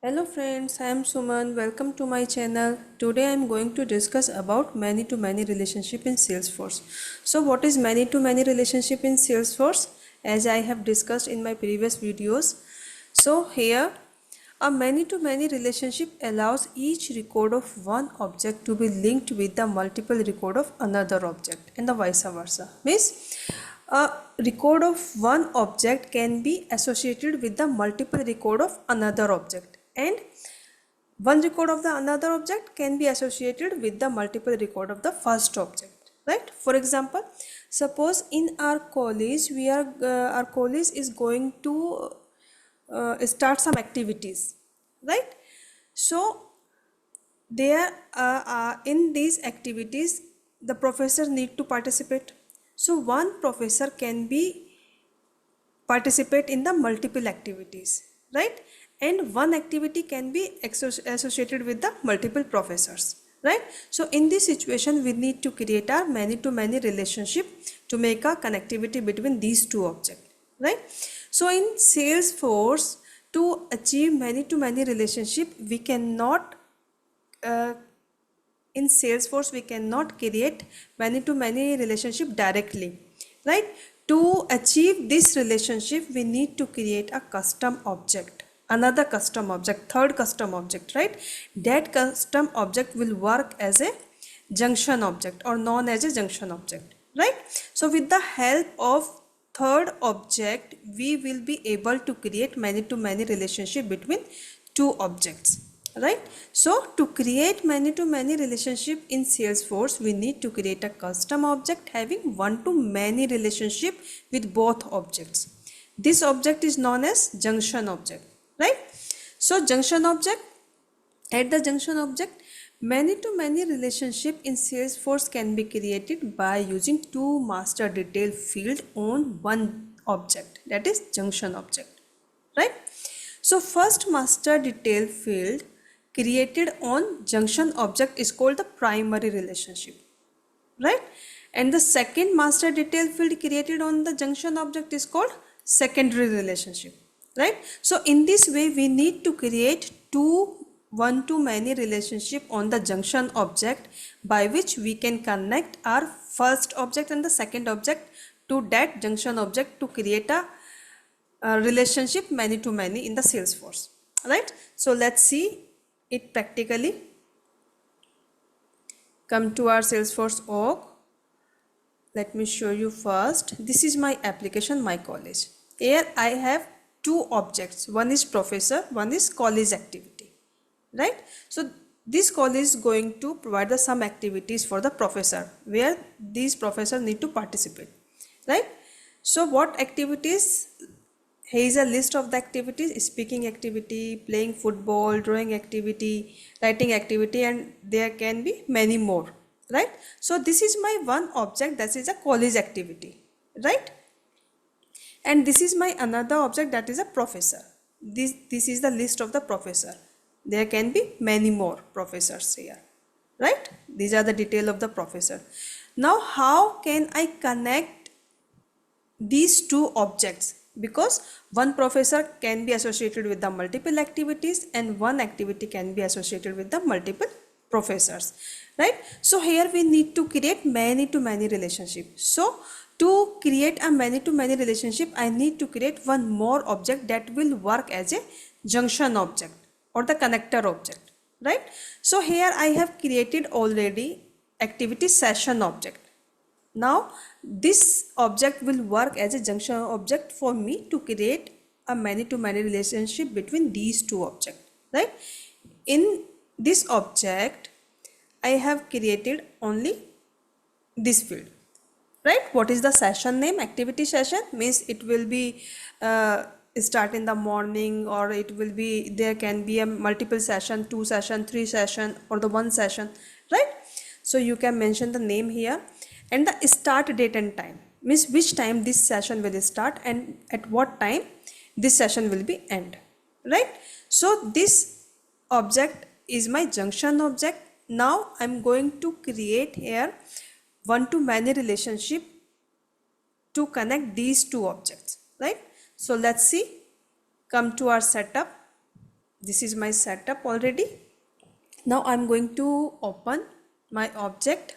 Hello friends, I am Suman. Welcome to my channel. Today I am going to discuss about many-to-many relationship in Salesforce. So what is many-to-many relationship in Salesforce? As I have discussed in my previous videos. So here a many-to-many relationship allows each record of one object to be linked with the multiple record of another object and the vice versa. Means a record of one object can be associated with the multiple record of another object, and one record of the another object can be associated with the multiple record of the first object, right? For example, suppose in our college our college is going to start some activities, right? So there in these activities the professor need to participate. So one professor can be participate in the multiple activities, right? And one activity can be associated with the multiple professors, right? So in this situation we need to create a many to many relationship to make a connectivity between these two objects, right? So in Salesforce, to achieve many to many relationship we cannot uh, in Salesforce we cannot create many to many relationship directly, right? To achieve this relationship we need to create a custom object, another custom object, third custom object, right? That custom object will work as a junction object or known as a junction object, right? So with the help of third object we will be able to create many to many relationship between two objects, right? So to create many to many relationship in Salesforce we need to create a custom object having one to many relationship with both objects. This object is known as junction object, right? So junction object, at the junction object many to many relationship in Salesforce can be created by using two master detail field on one object, that is junction object, right? So first master detail field created on junction object is called the primary relationship, right? And the second master detail field created on the junction object is called secondary relationship, right? So in this way we need to create two one to many relationship on the junction object by which we can connect our first object and the second object to that junction object to create a relationship many to many in the Salesforce, right? So let's see it practically. Come to our Salesforce org. Let me show you first. This is my application, my college. Here I have two objects. One is professor, one is college activity, right? So this college is going to provide some activities for the professor where these professors need to participate, right? So what activities? Here is a list of the activities: speaking activity, playing football, drawing activity, writing activity, and there can be many more, right? So this is my one object, that is a college activity, right? And this is my another object, that is a professor. This is the list of the professor. There can be many more professors here, right? These are the detail of the professor. Now how can I connect these two objects? Because one professor can be associated with the multiple activities and one activity can be associated with the multiple professors, right? So here we need to create many to many relationship. So to create a many to many relationship I need to create one more object that will work as a junction object or the connector object, right? So here I have created already activity session object. Now this object will work as a junction object for me to create a many to many relationship between these two objects, right? In this object I have created only this field, right? What is the session name? Activity session means it will be start in the morning, or it will be, there can be a multiple session, two session, three session, or the one session, right? So you can mention the name here, and the start date and time means which time this session will start and at what time this session will be end, right? So this object is my junction object. Now I'm going to create here one to many relationship to connect these two objects, right? So let's see. Come to our setup. This is my setup already. Now I'm going to open my object,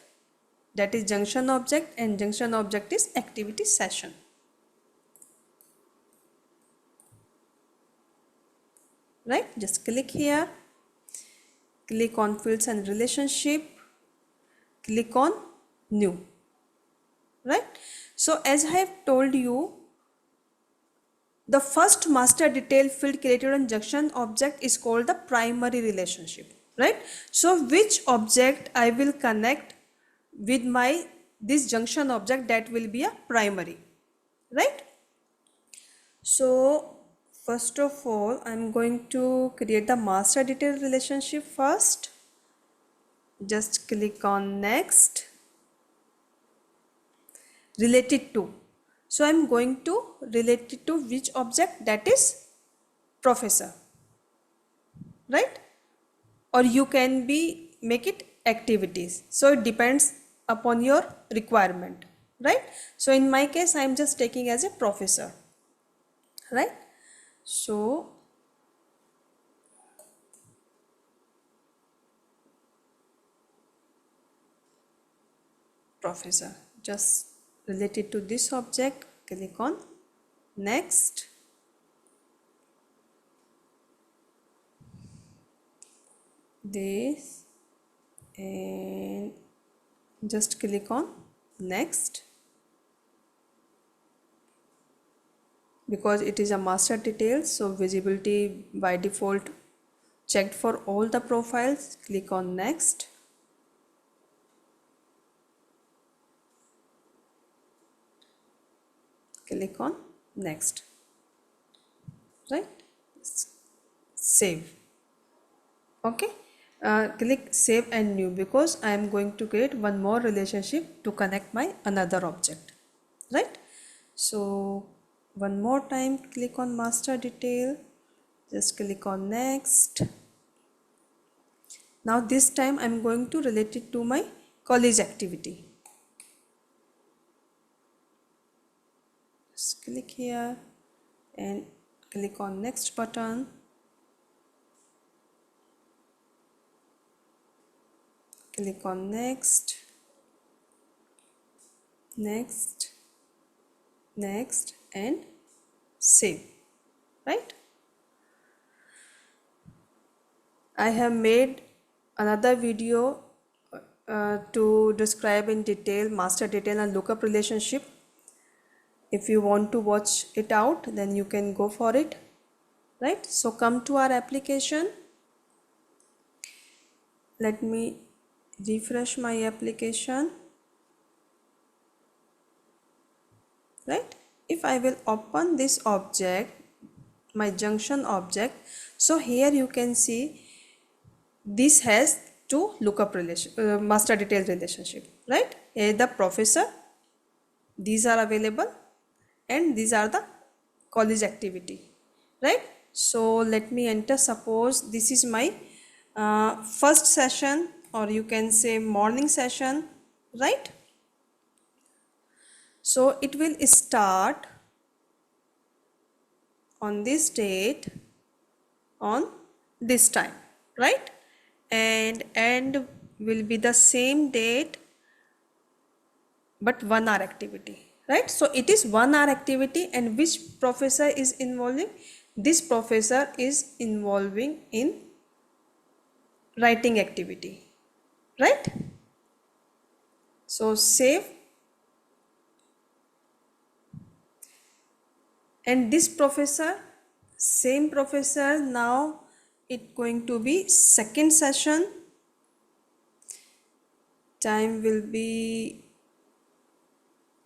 that is junction object, and junction object is activity session. Right, just click here, click on fields and relationship, click on new. Right, so as I have told you, the first master detail field created on junction object is called the primary relationship. Right, so which object I will connect with my this junction object, that will be a primary. Right, so first of all I'm going to create the master detail relationship first. Just click on next, related to. So I'm going to relate it to which object, that is professor. Right, or you can be make it activities, so it depends upon your requirement. Right, so in my case I am just taking as a professor. Right, so professor, just related to this object, click on next, this, and just click on next. Because it is a master detail, so visibility by default checked for all the profiles. Click on next, click on next. Right, save. Okay, click save and new, because I am going to create one more relationship to connect my another object. Right, so one more time click on master detail, just click on next. Now this time I am going to relate it to my college activity. Just click here and click on next button. Click on next, next, next, and save. Right, I have made another video to describe in detail master detail and lookup relationship. If you want to watch it out, then you can go for it. Right, so come to our application. Let me refresh my application. Right, if I will open this object, my junction object, so here you can see this has two lookup master detail relationship. Right, here the professor, these are available, and these are the college activity. Right, so let me enter. Suppose this is my first session, or you can say morning session. Right, so it will start on this date on this time. Right, and end will be the same date but 1 hour activity. Right, so it is 1 hour activity, and which professor is involving? This professor is involving in writing activity. Right, so save, and this professor, same professor, now it going to be second session. Time will be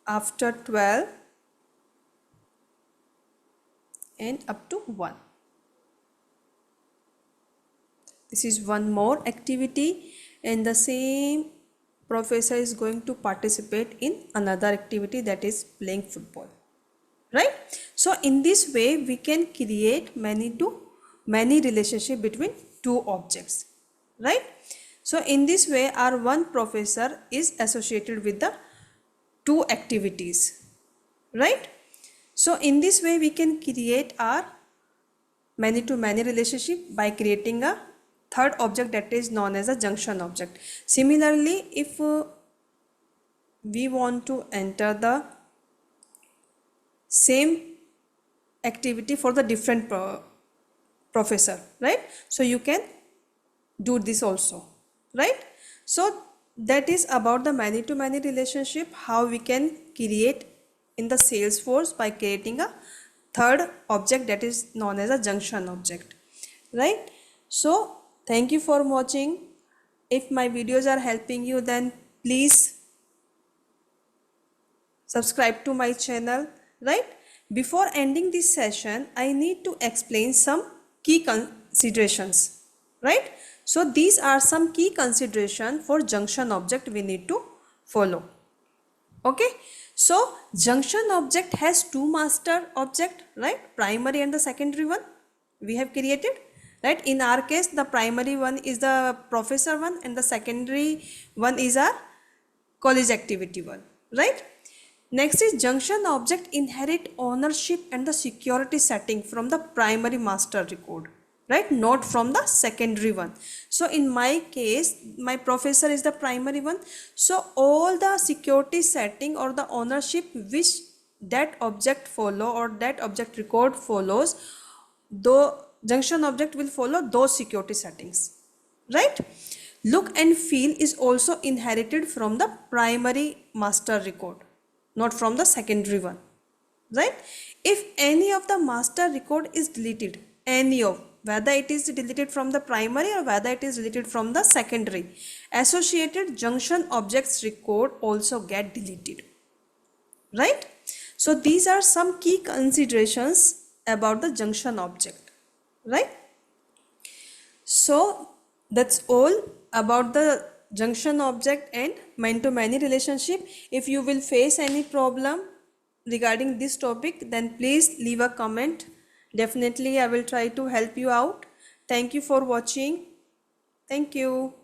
after 12 and up to 1. This is one more activity, and the same professor is going to participate in another activity, that is playing football. Right, so in this way we can create many relationship between two objects. Right, so in this way our one professor is associated with the two activities. Right, so in this way we can create our many to many relationship by creating a third object that is known as a junction object. Similarly, if we want to enter the same activity for the different professor, right? So you can do this also, right? So that is about the many to many relationship, how we can create in the Salesforce by creating a third object that is known as a junction object, right? So thank you for watching. If my videos are helping you, then please subscribe to my channel, right? Before ending this session, I need to explain some key considerations, right? So these are some key consideration for junction object we need to follow. Okay, so junction object has two master object, right? Primary and the secondary one we have created, right? In our case, the primary one is the professor one and the secondary one is our college activity one, right? Next is junction object inherit ownership and the security setting from the primary master record, right? Not from the secondary one. So in my case, my professor is the primary one. So all the security setting or the ownership which that object follow or that object record follows, the junction object will follow those security settings, right? Look and feel is also inherited from the primary master record, not from the secondary one, right? If any of the master record is deleted, any of, whether it is deleted from the primary or whether it is deleted from the secondary, associated junction objects record also get deleted, right? So these are some key considerations about the junction object, right? So that's all about the junction object and man-to-many relationship. If you will face any problem regarding this topic, then please leave a comment. Definitely I will try to help you out. Thank you for watching. Thank you.